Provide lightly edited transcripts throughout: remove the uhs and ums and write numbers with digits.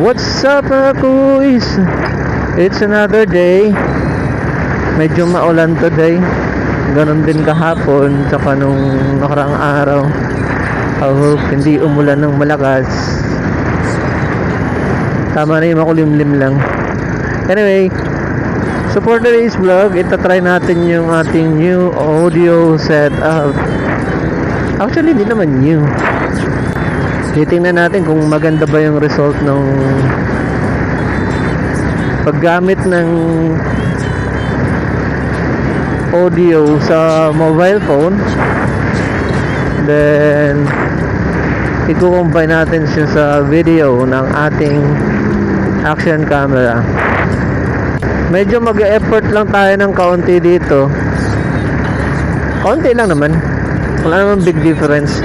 What's up mga kuis? It's another day. Medyo maulan today. Ganon din kahapon tsaka nung nakaraang araw. I hope hindi umulan ng malakas. Tama na yung makulimlim lang. Anyway, so for today's vlog, itatry natin yung ating new audio setup. Actually, hindi naman new. Titingnan natin kung maganda ba yung result ng paggamit ng audio sa mobile phone. Then i-combine natin siya sa video ng ating action camera. Medyo mag-effort lang tayo ng kaunti dito. Kaunti lang naman. Wala naman big difference.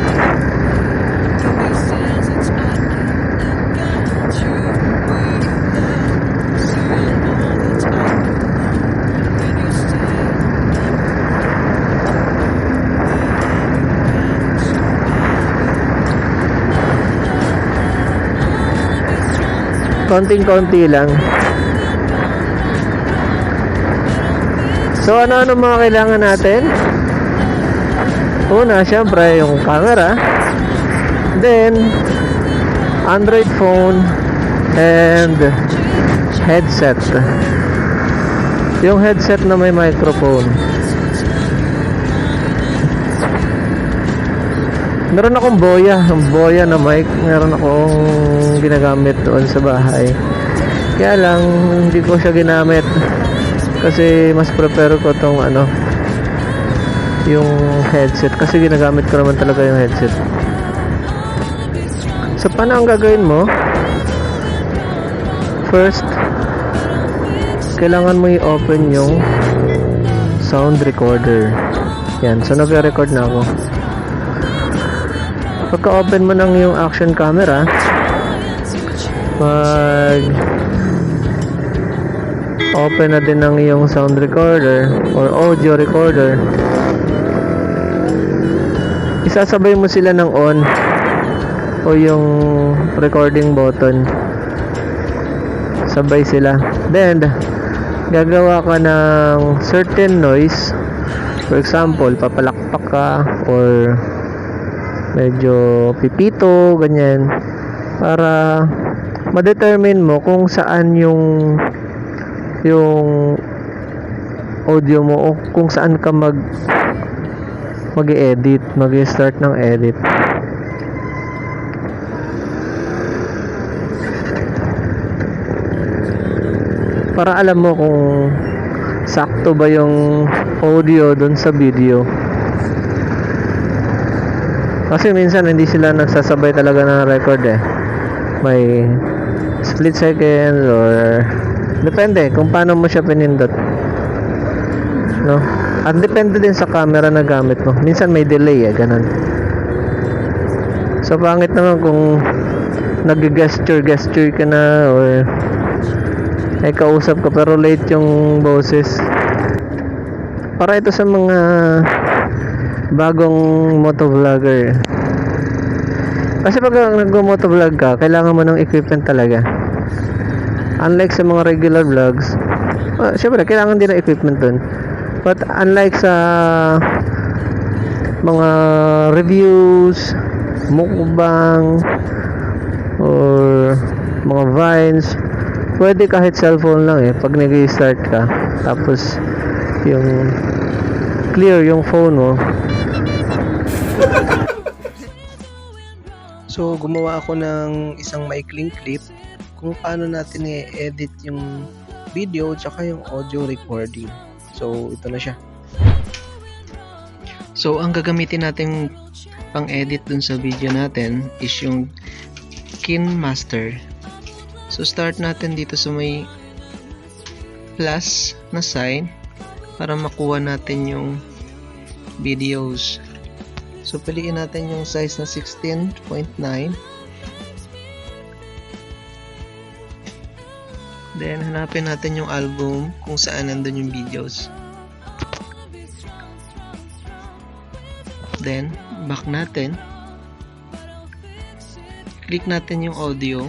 Konting-konti lang. So ano mga kailangan natin? Una, syempre yung camera. Then Android phone and headset. Yung headset na may microphone. Meron akong boya na mic. Meron akong ginagamit doon sa bahay. Kaya lang hindi ko siya ginamit kasi mas prepare ko tong yung headset kasi ginagamit ko naman talaga yung headset. So paano ang gagawin mo? First, kailangan mo i-open yung sound recorder. Yan, so nagre-record na ako. Pagka-open mo ng yung action camera, open na din ng yung sound recorder or audio recorder. Isasabay mo sila ng on o yung recording button. Sabay sila. Then, gagawa ka ng certain noise. For example, papalakpak ka or medyo pipito, ganyan, para ma-determine mo kung saan yung audio mo o kung saan ka mag-edit, mag-start ng edit. Para alam mo kung sakto ba yung audio dun sa video. Kasi minsan hindi sila nagsasabay talaga ng record May split seconds or depende kung paano mo siya pinindot. No? At depende din sa camera na gamit mo. Minsan may delay ganun. So pangit naman kung nag-gesture ka na or ay kausap ka pero late yung boses. Para ito sa mga bagong motovlogger. Kasi pag nag-motovlog ka, kailangan mo ng equipment talaga. Unlike sa mga regular vlogs, syempre kailangan din ng equipment dun. But unlike sa mga reviews, mukbang, or mga vines, pwede kahit cellphone lang pag nag-i-start ka. Tapos yung clear yung phone mo. So gumawa ako ng isang maikling clip kung paano natin i-edit yung video tsaka yung audio recording. So ito na siya. So ang gagamitin natin pang edit dun sa video natin is yung kinemaster. So start natin dito sa may plus na sign para makuha natin yung videos. So piliin natin yung size na 16.9. Then hanapin natin yung album kung saan nandun yung videos. Then back natin. Click natin yung audio.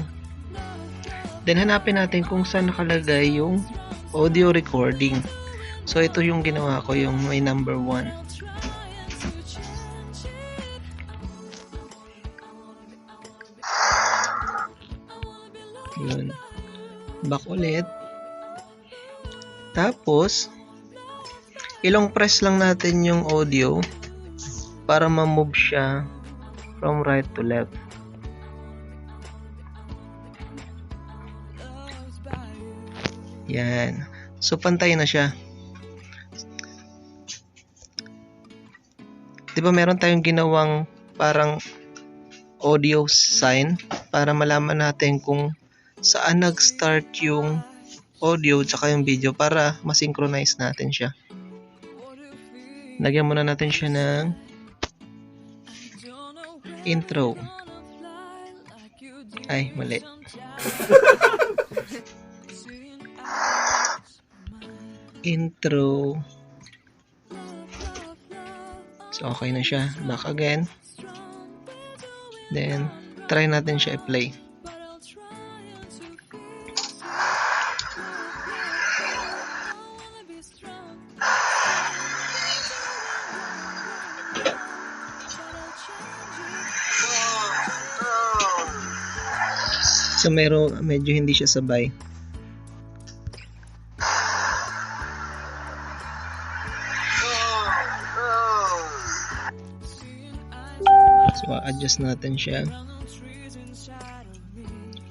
Then hanapin natin kung saan nakalagay yung audio recording. So ito yung ginawa ko, yung may number 1. Yun. Back ulit. Tapos ilong press lang natin yung audio para ma-move siya from right to left. Yan. So pantay na siya. Di ba meron tayong ginawang parang audio sign para malaman natin kung saan nag-start yung audio tsaka yung video para ma-synchronize natin siya. Lagyan muna natin siya ng intro. Ay, mali. Intro. So, okay na siya. Back again. Then, try natin siya i-play. So, medyo hindi siya sabay. So, adjust natin siya.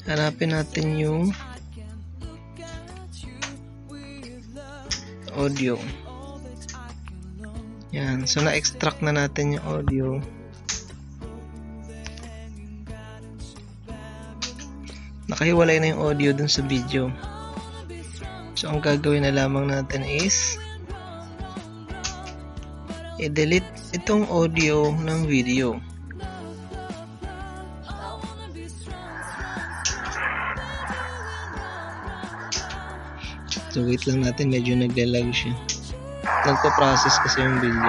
Hanapin natin yung audio. Yan. So, na-extract na natin yung audio. Nakahiwalay na yung audio dun sa video. So, ang gagawin na lamang natin is i-delete itong audio ng video. So, wait lang natin. Medyo naglalag siya. Nagpa-process kasi yung video.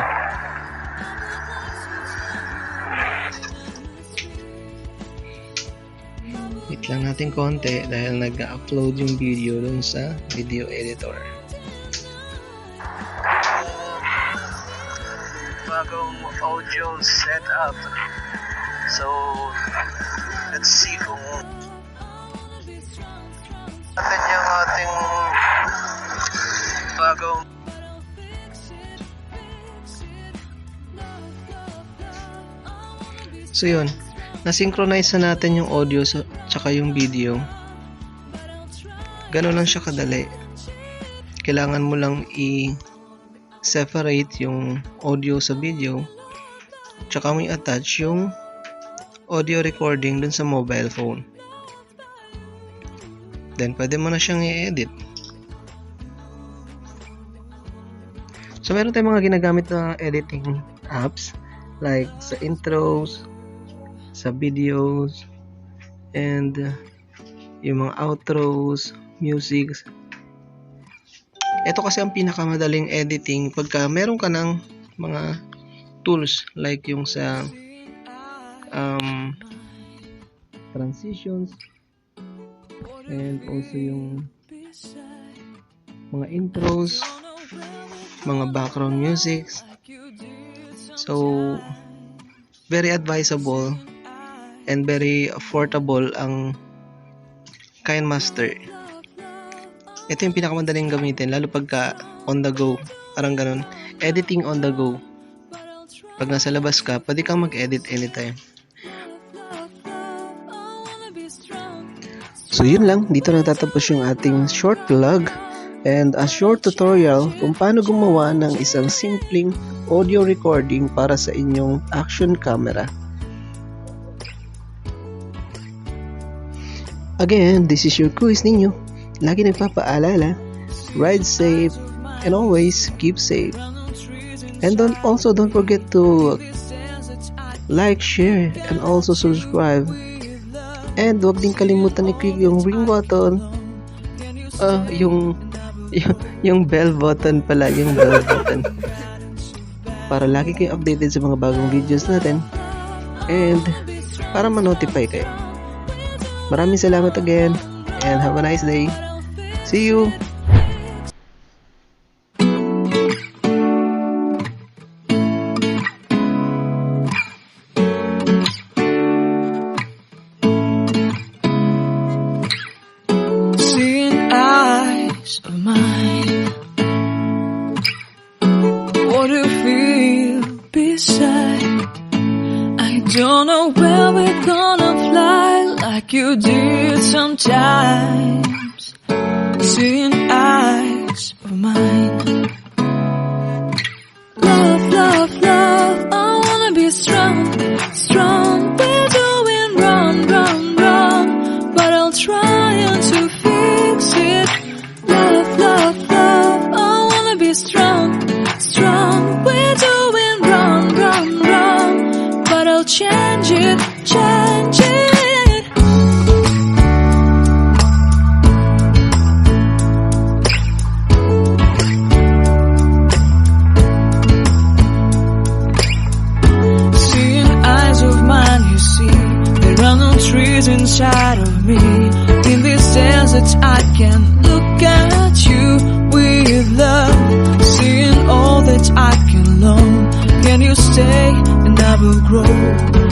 Wait lang natin konti dahil nag-upload yung video dun sa video editor. Bagong audio setup. So, let's see kung natin yung ating bagong so yun, na-synchronize na natin yung audio tsaka yung video. Ganun lang siya kadali. Kailangan mo lang i-separate yung audio sa video tsaka mo i-attach yung audio recording dun sa mobile phone. Then pwede mo na siyang i-edit. So meron tayong mga ginagamit na editing apps like sa intros, sa videos, and yung mga outros, music. Ito kasi ang pinakamadaling editing pagka meron ka ng mga tools like yung sa transitions and also yung mga intros, mga background musics. So very advisable and very affordable ang kinemaster. Ito yung pinakamadaling gamitin lalo pagka on the go, parang ganun, editing on the go. Pag nasa labas ka, pwede kang mag-edit anytime. So yun lang, dito natatapos yung ating short vlog and a short tutorial kung paano gumawa ng isang simpleng audio recording para sa inyong action camera. Again, this is your quiz ninyo. Lagi nagpapaalala, ride safe and always keep safe. And don't forget to like, share, and also subscribe. And huwag din kalimutan i-click yung ring button. Yung bell button pala, yung bell button. Para lagi kayo updated sa mga bagong videos natin. And para ma-notify kayo. Maraming salamat again. and have a nice day. See you! Seeing eyes of mine, what do you feel beside? I don't know where we're gonna fly like you did sometimes. Seeing eyes of mine. Love, love, love, I wanna be strong, strong. We're doing wrong, wrong, wrong, but I'll try to fix it. Love, love, love, I wanna be strong, strong. We're doing wrong, wrong, wrong, but I'll change it, change it. Trees inside of me. In this desert I can look at you with love. Seeing all that I can learn. Can you stay and I will grow?